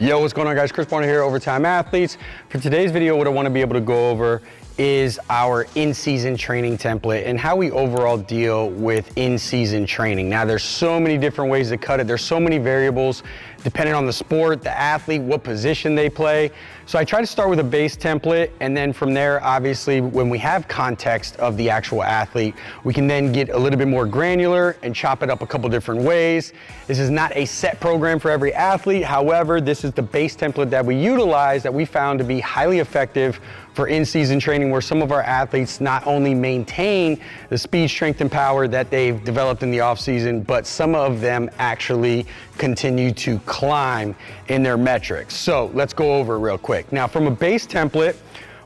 Yo, what's going on, guys? Chris Bonner here, Overtime Athletes. For today's video, what I want to be able to go over is our in-season training template and how we overall deal with in-season training. Now, there's so many different ways to cut it. There's so many variables depending on the sport, the athlete, what position they play. So I try to start with a base template, and then from there, obviously, when we have context of the actual athlete, we can then get a little bit more granular and chop it up a couple different ways. This is not a set program for every athlete. However, this is the base template that we utilize that we found to be highly effective for in-season training, where some of our athletes not only maintain the speed, strength, and power that they've developed in the off-season, but some of them actually continue to climb in their metrics. So let's go over it real quick. Now, from a base template,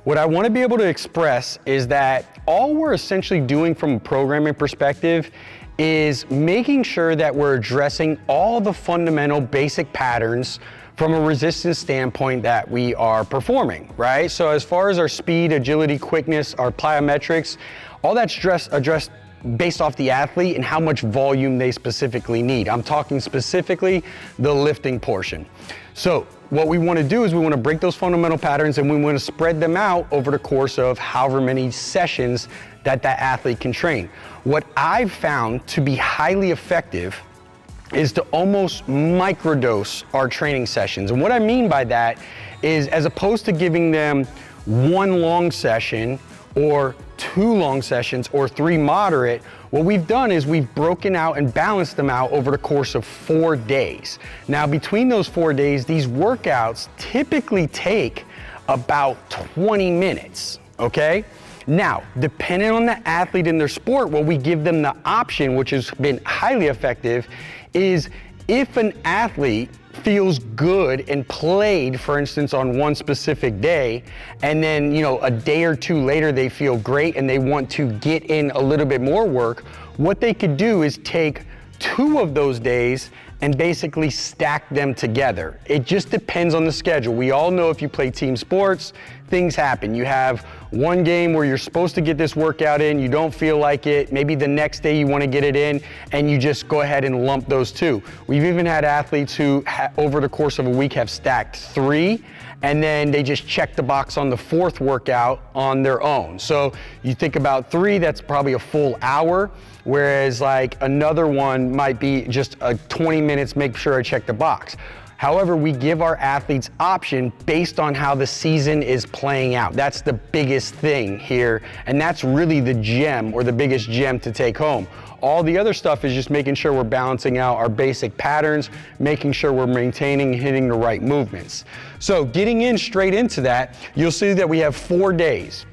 what I want to be able to express is that all we're essentially doing from a programming perspective is making sure that we're addressing all the fundamental basic patterns from a resistance standpoint that we are performing, right? So as far as our speed, agility, quickness, our plyometrics, all that's addressed based off the athlete and how much volume they specifically need. I'm talking specifically the lifting portion. So what we want to do is we want to break those fundamental patterns, and we want to spread them out over the course of however many sessions that athlete can train. What I've found to be highly effective is to almost microdose our training sessions. And what I mean by that is, as opposed to giving them one long session or two long sessions or three moderate, what we've done is we've broken out and balanced them out over the course of 4 days. Now, between those 4 days, these workouts typically take about 20 minutes, okay? Now, depending on the athlete and their sport, what we give them the option, which has been highly effective, is if an athlete feels good and played, for instance, on one specific day, and then, a day or two later they feel great and they want to get in a little bit more work, what they could do is take 2 of those days and basically stack them together. It just depends on the schedule. We all know if you play team sports, things happen. You have one game where you're supposed to get this workout in, you don't feel like it, maybe the next day you want to get it in, and you just go ahead and lump those 2. We've even had athletes who, over the course of a week, have stacked 3, and then they just check the box on the 4th workout on their own. So you think about 3, that's probably a full hour, whereas like another one might be just a 20 minutes, make sure I check the box. However, we give our athletes option based on how the season is playing out. That's the biggest thing here, and that's really the gem, or the biggest gem to take home. All the other stuff is just making sure we're balancing out our basic patterns, making sure we're maintaining and hitting the right movements. So getting in straight into that, you'll see that we have 4 days.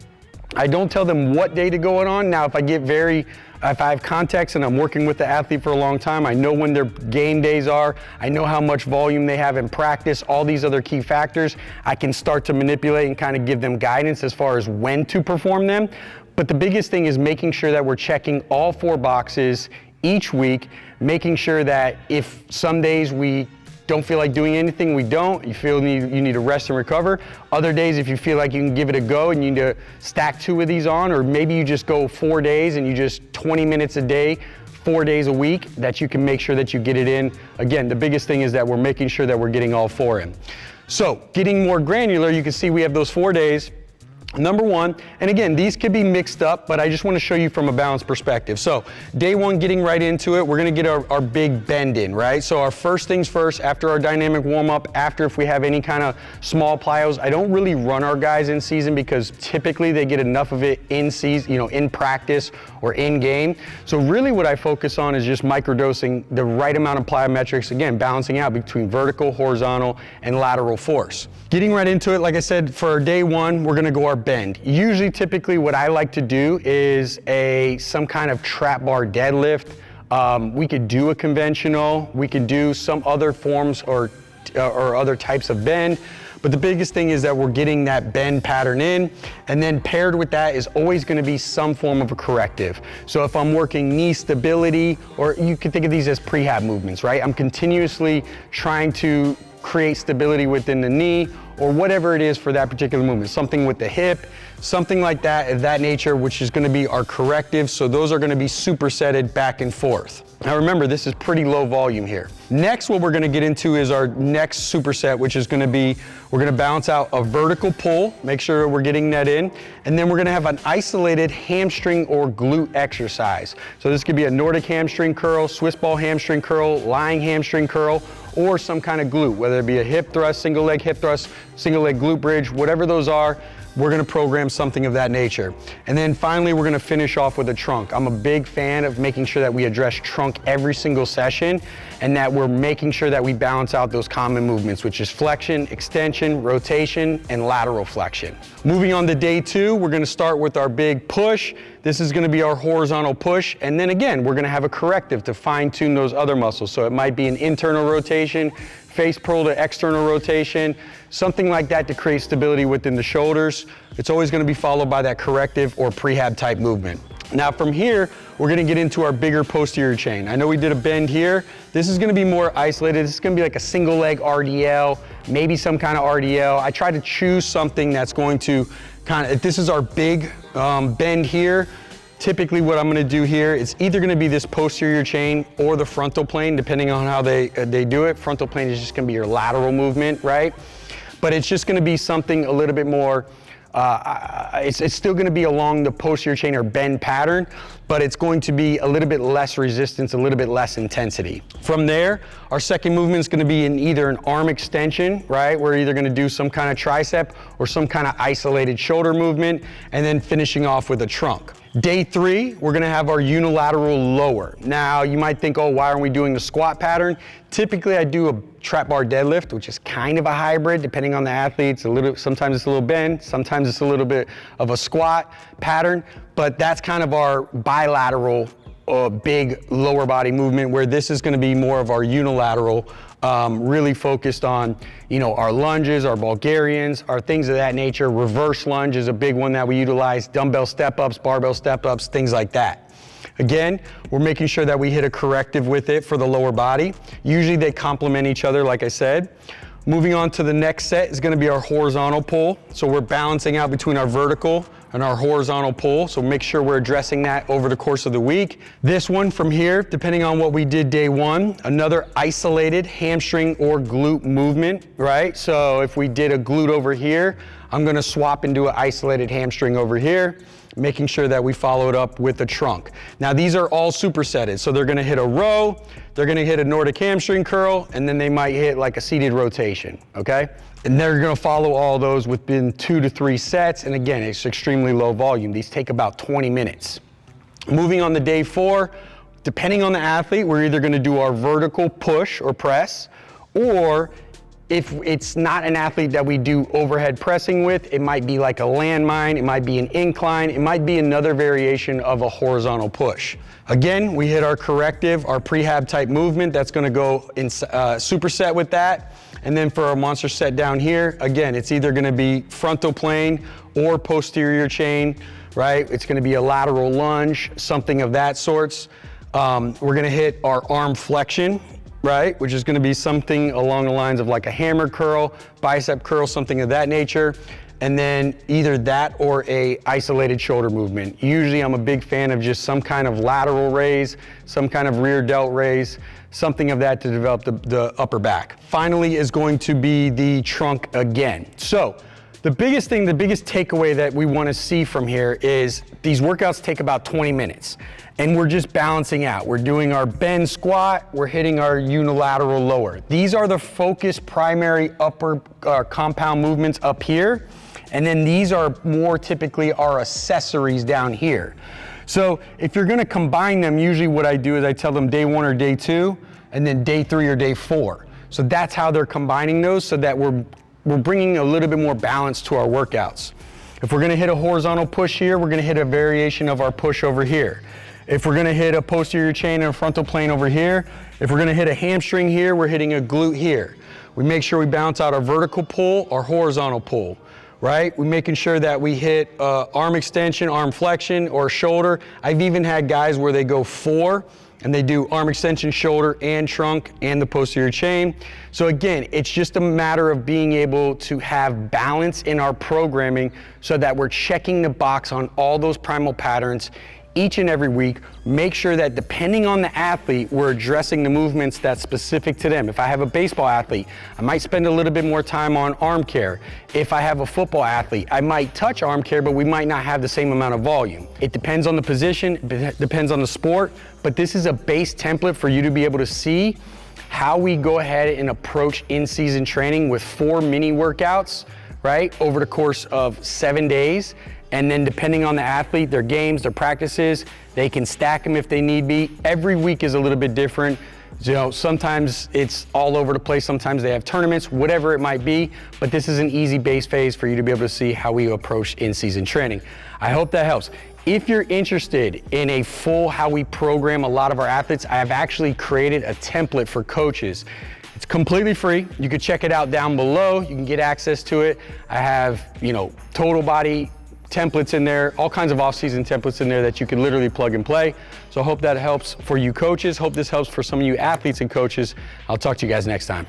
I don't tell them what day to go on. Now, if I have context and I'm working with the athlete for a long time, I know when their game days are, I know how much volume they have in practice, all these other key factors, I can start to manipulate and kind of give them guidance as far as when to perform them. But the biggest thing is making sure that we're checking all 4 boxes each week, making sure that if some days we don't feel like doing anything, we don't. You feel you need to rest and recover. Other days, if you feel like you can give it a go and you need to stack 2 of these on, or maybe you just go 4 days and you just 20 minutes a day, 4 days a week, that you can make sure that you get it in. Again, the biggest thing is that we're making sure that we're getting all 4 in. So getting more granular, you can see we have those 4 days. Number 1, and again, these could be mixed up, but I just want to show you from a balanced perspective. So day 1, getting right into it, we're going to get our big bend in, right? So our first things first, after our dynamic warm up, after if we have any kind of small plyos, I don't really run our guys in season because typically they get enough of it in season, in practice or in game. So really what I focus on is just microdosing the right amount of plyometrics, again, balancing out between vertical, horizontal, and lateral force. Getting right into it, like I said, for day 1, we're going to go our bend. Usually, typically, what I like to do is some kind of trap bar deadlift. We could do a conventional. We could do some other forms or other types of bend. But the biggest thing is that we're getting that bend pattern in, and then paired with that is always going to be some form of a corrective. So if I'm working knee stability, or you can think of these as prehab movements, right? I'm continuously trying to create stability within the knee, or whatever it is for that particular movement, something with the hip, something like that of that nature, which is going to be our corrective. So those are going to be supersetted back and forth. Now remember, this is pretty low volume here. Next, what we're gonna get into is our next superset, which is gonna be, we're gonna balance out a vertical pull, make sure we're getting that in, and then we're gonna have an isolated hamstring or glute exercise. So this could be a Nordic hamstring curl, Swiss ball hamstring curl, lying hamstring curl, or some kind of glute, whether it be a hip thrust, single leg hip thrust, single leg glute bridge, whatever those are, we're gonna program something of that nature. And then finally, we're gonna finish off with a trunk. I'm a big fan of making sure that we address trunk every single session and that we're making sure that we balance out those common movements, which is flexion, extension, rotation, and lateral flexion. Moving on to day 2, we're gonna start with our big push. This is gonna be our horizontal push. And then again, we're gonna have a corrective to fine tune those other muscles. So it might be an internal rotation, face pull to external rotation, something like that to create stability within the shoulders. It's always gonna be followed by that corrective or prehab type movement. Now from here, we're gonna get into our bigger posterior chain. I know we did a bend here. This is gonna be more isolated. This is gonna be like a single leg RDL, maybe some kind of RDL. I try to choose something that's going to if this is our big bend here, typically what I'm gonna do here, it's either gonna be this posterior chain or the frontal plane, depending on how they do it. Frontal plane is just gonna be your lateral movement, right? But it's just gonna be something a little bit more, it's still gonna be along the posterior chain or bend pattern, but it's going to be a little bit less resistance, a little bit less intensity. From there, our second movement is gonna be in either an arm extension, right? We're either gonna do some kind of tricep or some kind of isolated shoulder movement, and then finishing off with a trunk. Day 3, we're gonna have our unilateral lower. Now, you might think, oh, why aren't we doing the squat pattern? Typically, I do a trap bar deadlift, which is kind of a hybrid, depending on the athlete. Sometimes it's a little bend, sometimes it's a little bit of a squat pattern, but that's kind of our bilateral big lower body movement, where this is gonna be more of our unilateral, really focused on, our lunges, our Bulgarians, our things of that nature. Reverse lunge is a big one that we utilize, dumbbell step-ups, barbell step-ups, things like that. Again, we're making sure that we hit a corrective with it for the lower body. Usually they complement each other, like I said. Moving on to the next set is gonna be our horizontal pull. So we're balancing out between our vertical and our horizontal pull. So make sure we're addressing that over the course of the week. This one from here, depending on what we did day 1, another isolated hamstring or glute movement, right? So if we did a glute over here, I'm gonna swap and do an isolated hamstring over here, making sure that we follow it up with a trunk. Now these are all supersetted. So they're gonna hit a row, they're gonna hit a Nordic hamstring curl, and then they might hit like a seated rotation, okay? And they're gonna follow all those within 2 to 3 sets. And again, it's extremely low volume. These take about 20 minutes. Moving on to day 4, depending on the athlete, we're either gonna do our vertical push or press, or if it's not an athlete that we do overhead pressing with, it might be like a landmine, it might be an incline, it might be another variation of a horizontal push. Again, we hit our corrective, our prehab type movement, that's gonna go in superset with that. And then for our monster set down here, again, it's either gonna be frontal plane or posterior chain, right? It's gonna be a lateral lunge, something of that sorts. We're gonna hit our arm flexion, right? Which is gonna be something along the lines of like a hammer curl, bicep curl, something of that nature. And then either that or a isolated shoulder movement. Usually I'm a big fan of just some kind of lateral raise, some kind of rear delt raise, something of that to develop the upper back. Finally is going to be the trunk again. So the biggest thing, the biggest takeaway that we wanna see from here is these workouts take about 20 minutes. And we're just balancing out. We're doing our bend squat, we're hitting our unilateral lower. These are the focused primary upper compound movements up here. And then these are more typically our accessories down here. So if you're gonna combine them, usually what I do is I tell them day 1 or day 2, and then day 3 or day 4. So that's how they're combining those, so that we're bringing a little bit more balance to our workouts. If we're gonna hit a horizontal push here, we're gonna hit a variation of our push over here. If we're gonna hit a posterior chain and a frontal plane over here, if we're gonna hit a hamstring here, we're hitting a glute here. We make sure we balance out our vertical pull, our horizontal pull, right? We're making sure that we hit arm extension, arm flexion, or shoulder. I've even had guys where they go 4 and they do arm extension, shoulder, and trunk, and the posterior chain. So again, it's just a matter of being able to have balance in our programming so that we're checking the box on all those primal patterns each and every week. Make sure that depending on the athlete, we're addressing the movements that's specific to them. If I have a baseball athlete, I might spend a little bit more time on arm care. If I have a football athlete, I might touch arm care, but we might not have the same amount of volume. It depends on the position, it depends on the sport, but this is a base template for you to be able to see how we go ahead and approach in-season training with 4 mini workouts, right, over the course of 7 days. And then depending on the athlete, their games, their practices, they can stack them if they need be. Every week is a little bit different. You know, sometimes it's all over the place. Sometimes they have tournaments, whatever it might be. But this is an easy base phase for you to be able to see how we approach in-season training. I hope that helps. If you're interested in a full how we program a lot of our athletes, I have actually created a template for coaches. It's completely free. You can check it out down below. You can get access to it. I have, you know, total body templates in there, all kinds of off-season templates in there that you can literally plug and play. So I hope that helps for you coaches. Hope this helps for some of you athletes and coaches. I'll talk to you guys next time.